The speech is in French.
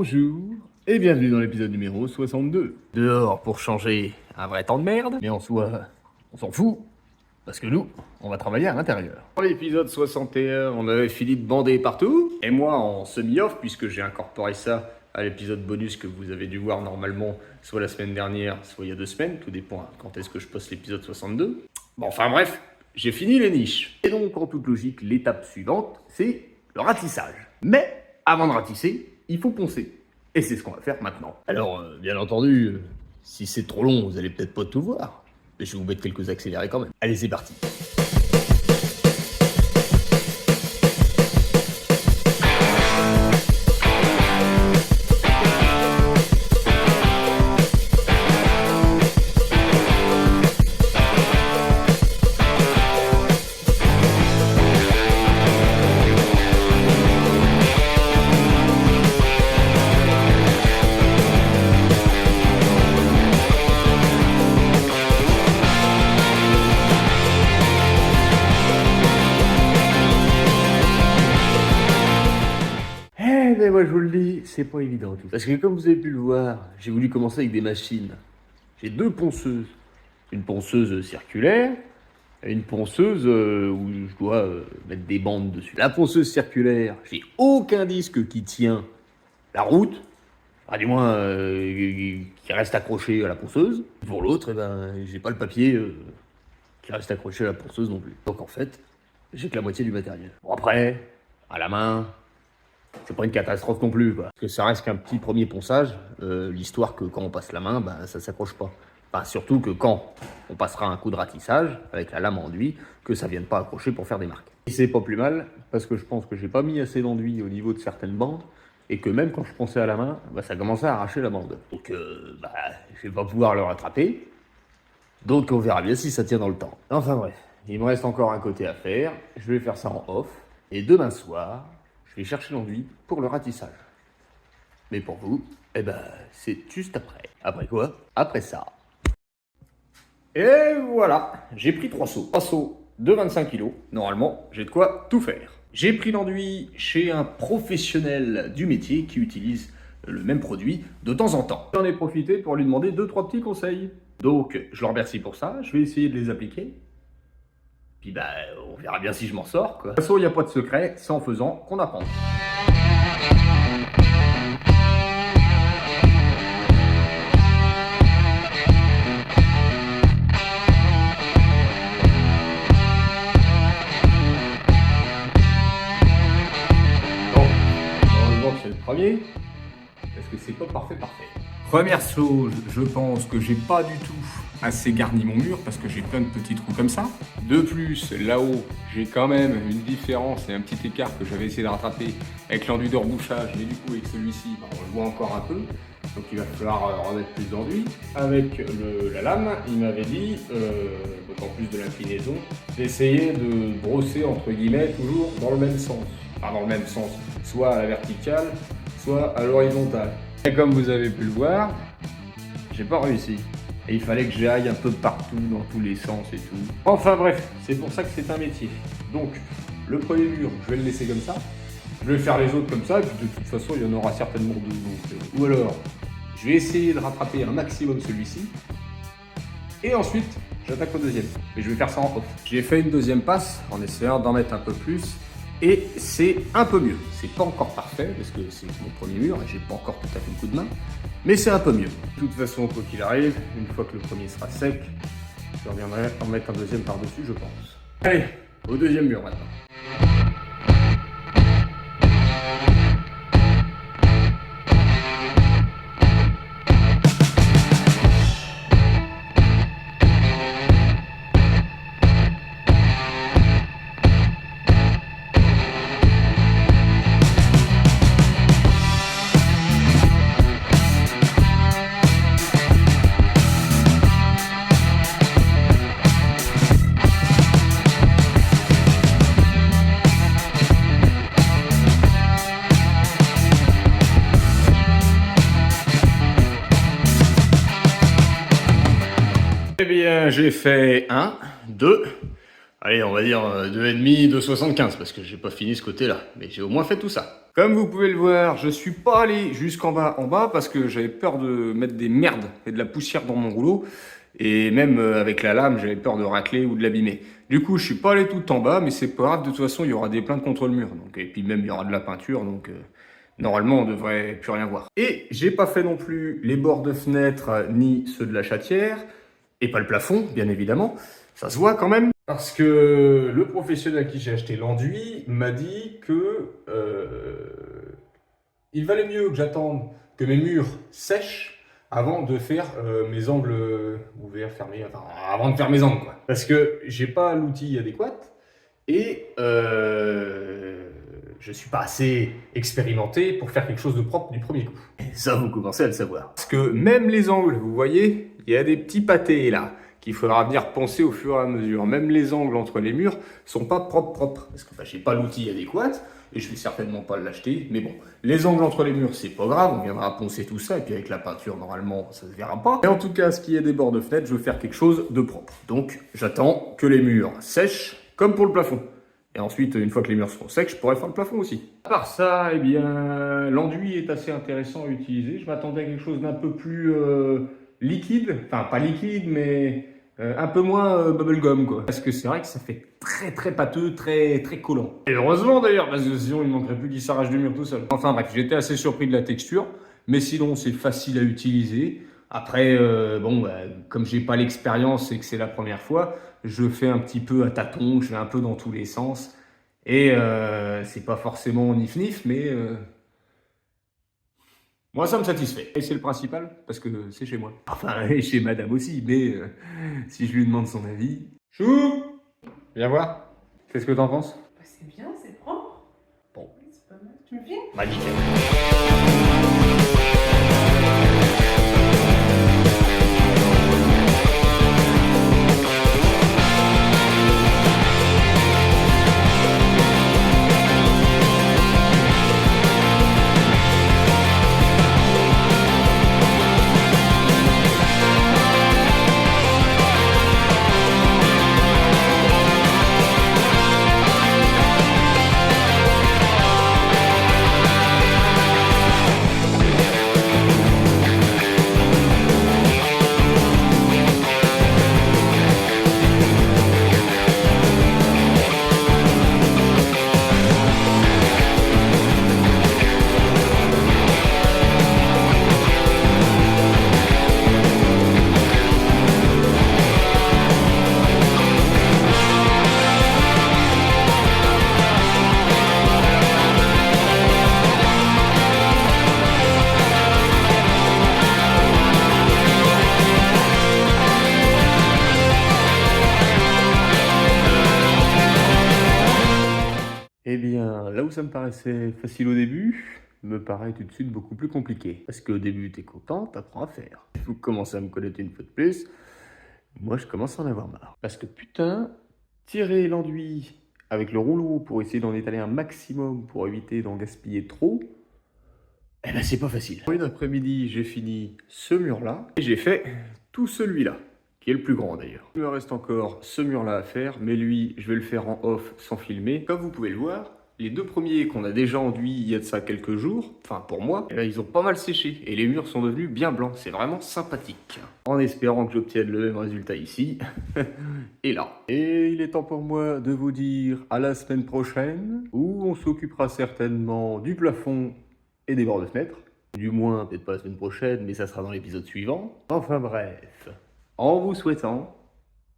Bonjour et bienvenue dans l'épisode numéro 62. Dehors pour changer un vrai temps de merde, mais en soi, on s'en fout, parce que nous, on va travailler à l'intérieur. Dans l'épisode 61, on avait Philippe bandé partout, et moi en semi-off, puisque j'ai incorporé ça à l'épisode bonus que vous avez dû voir normalement, soit la semaine dernière, soit il y a 2 semaines, tout dépend quand est-ce que je poste l'épisode 62. Bon, enfin bref, j'ai fini les niches. Et donc, en toute logique, l'étape suivante, c'est le ratissage. Mais, avant de ratisser, il faut poncer. Et c'est ce qu'on va faire maintenant. Alors, bien entendu, si c'est trop long, vous allez peut-être pas tout voir. Mais je vais vous mettre quelques accélérés quand même. Allez, c'est parti. Mais moi je vous le dis, c'est pas évident tout. Parce que comme vous avez pu le voir, j'ai voulu commencer avec des machines. J'ai 2 ponceuses. Une ponceuse circulaire et une ponceuse où je dois mettre des bandes dessus. La ponceuse circulaire, j'ai aucun disque qui tient la route. Du moins qui reste accroché à la ponceuse. Pour l'autre, j'ai pas le papier qui reste accroché à la ponceuse non plus. Donc en fait, j'ai que la moitié du matériel. Bon après, à la main, c'est pas une catastrophe non plus, quoi. Parce que ça reste qu'un petit premier ponçage, l'histoire que quand on passe la main, ça s'accroche pas. Enfin, surtout que quand on passera un coup de ratissage, avec la lame enduit, que ça vienne pas accrocher pour faire des marques. Et c'est pas plus mal, parce que je pense que j'ai pas mis assez d'enduit au niveau de certaines bandes, et que même quand je ponçais à la main, ça commençait à arracher la bande. Donc, je vais pas pouvoir le rattraper. Donc on verra bien si ça tient dans le temps. Enfin bref, il me reste encore un côté à faire, je vais faire ça en off, et demain soir, je vais chercher l'enduit pour le ratissage. Mais pour vous, c'est juste après. Après quoi? Après ça. Et voilà, j'ai pris 3 seaux. 3 seaux de 25 kg. Normalement, j'ai de quoi tout faire. J'ai pris l'enduit chez un professionnel du métier qui utilise le même produit de temps en temps. J'en ai profité pour lui demander 2-3 petits conseils. Donc, je le remercie pour ça. Je vais essayer de les appliquer. Puis on verra bien si je m'en sors, quoi. De toute façon, il n'y a pas de secret, c'est en faisant qu'on apprend. Bon, heureusement que c'est le premier, parce que c'est pas parfait. Première chose, je pense que j'ai pas du tout assez garni mon mur parce que j'ai plein de petits trous comme ça. De plus, là-haut, j'ai quand même une différence et un petit écart que j'avais essayé de rattraper avec l'enduit de rebouchage, mais du coup avec celui-ci, on le voit encore un peu. Donc il va falloir remettre plus d'enduit. Avec la lame, il m'avait dit, donc en plus de l'inclinaison, d'essayer de brosser entre guillemets toujours dans le même sens. Enfin dans le même sens, soit à la verticale, soit à l'horizontale. Et comme vous avez pu le voir, j'ai pas réussi. Et il fallait que j'aille un peu partout, dans tous les sens et tout. Enfin bref, c'est pour ça que c'est un métier. Donc, le premier mur, je vais le laisser comme ça. Je vais faire les autres comme ça, et puis de toute façon, il y en aura certainement 2. Donc, ou alors, je vais essayer de rattraper un maximum celui-ci. Et ensuite, j'attaque au deuxième. Mais je vais faire ça en off. J'ai fait une deuxième passe, en essayant d'en mettre un peu plus. Et c'est un peu mieux. C'est pas encore parfait, parce que c'est mon premier mur, et j'ai pas encore tout à fait le coup de main. Mais c'est un peu mieux. De toute façon, quoi qu'il arrive, une fois que le premier sera sec, je reviendrai en mettre un deuxième par-dessus, je pense. Allez, au deuxième mur maintenant. Eh bien, j'ai fait 1, 2, allez, on va dire 2,5, 2,75, parce que j'ai pas fini ce côté-là. Mais j'ai au moins fait tout ça. Comme vous pouvez le voir, je suis pas allé jusqu'en bas parce que j'avais peur de mettre des merdes et de la poussière dans mon rouleau. Et même avec la lame, j'avais peur de racler ou de l'abîmer. Du coup, je suis pas allé tout en bas, mais c'est pas grave, de toute façon, il y aura des plaintes contre le mur. Donc, et puis même, il y aura de la peinture, donc normalement, on devrait plus rien voir. Et j'ai pas fait non plus les bords de fenêtre, ni ceux de la chatière, et pas le plafond, bien évidemment. Ça se voit quand même. Parce que le professionnel à qui j'ai acheté l'enduit m'a dit que il valait mieux que j'attende que mes murs sèchent avant de faire mes angles ouverts, fermés, enfin avant de faire mes angles quoi. Parce que j'ai pas l'outil adéquat et je suis pas assez expérimenté pour faire quelque chose de propre du premier coup. Et ça, vous commencez à le savoir. Parce que même les angles, vous voyez, il y a des petits pâtés là qu'il faudra venir poncer au fur et à mesure. Même les angles entre les murs sont pas propres. Parce que j'ai pas l'outil adéquat et je vais certainement pas l'acheter. Mais bon, les angles entre les murs, c'est pas grave, on viendra poncer tout ça. Et puis avec la peinture, normalement, ça se verra pas. Mais en tout cas, ce qui est des bords de fenêtre, je veux faire quelque chose de propre. Donc, j'attends que les murs sèchent, comme pour le plafond. Et ensuite, une fois que les murs seront secs, je pourrai faire le plafond aussi. À part ça, eh bien, l'enduit est assez intéressant à utiliser. Je m'attendais à quelque chose d'un peu plus liquide. Enfin, pas liquide, mais un peu moins bubblegum, quoi. Parce que c'est vrai que ça fait très pâteux, très collant. Et heureusement d'ailleurs, parce que sinon il ne manquerait plus qu'il s'arrache du mur tout seul. Enfin bref, j'étais assez surpris de la texture. Mais sinon, c'est facile à utiliser. Après, bon, comme j'ai pas l'expérience et que c'est la première fois, je fais un petit peu à tâtons, je vais un peu dans tous les sens. Et c'est pas forcément nif-nif, mais moi ça me satisfait. Et c'est le principal, parce que c'est chez moi. Enfin, et chez madame aussi, mais si je lui demande son avis... Chou! Viens voir. Qu'est-ce que t'en penses? Bah, c'est bien, c'est propre. Bon. C'est pas mal. Tu me filmes? Bah nickel. Eh bien, là où ça me paraissait facile au début, me paraît tout de suite beaucoup plus compliqué. Parce qu'au début, t'es content, t'apprends à faire. Vous commencez à me connaître une fois de plus, moi je commence à en avoir marre. Parce que putain, tirer l'enduit avec le rouleau pour essayer d'en étaler un maximum pour éviter d'en gaspiller trop, eh ben c'est pas facile. Une après-midi, j'ai fini ce mur-là et j'ai fait tout celui-là, qui est le plus grand d'ailleurs. Il me reste encore ce mur-là à faire, mais lui, je vais le faire en off sans filmer. Comme vous pouvez le voir, les deux premiers qu'on a déjà enduits il y a de ça quelques jours, enfin pour moi, eh ben, ils ont pas mal séché et les murs sont devenus bien blancs. C'est vraiment sympathique. En espérant que j'obtienne le même résultat ici et là. Et il est temps pour moi de vous dire à la semaine prochaine, où on s'occupera certainement du plafond et des bords de fenêtre. Du moins, peut-être pas la semaine prochaine, mais ça sera dans l'épisode suivant. Enfin bref, en vous souhaitant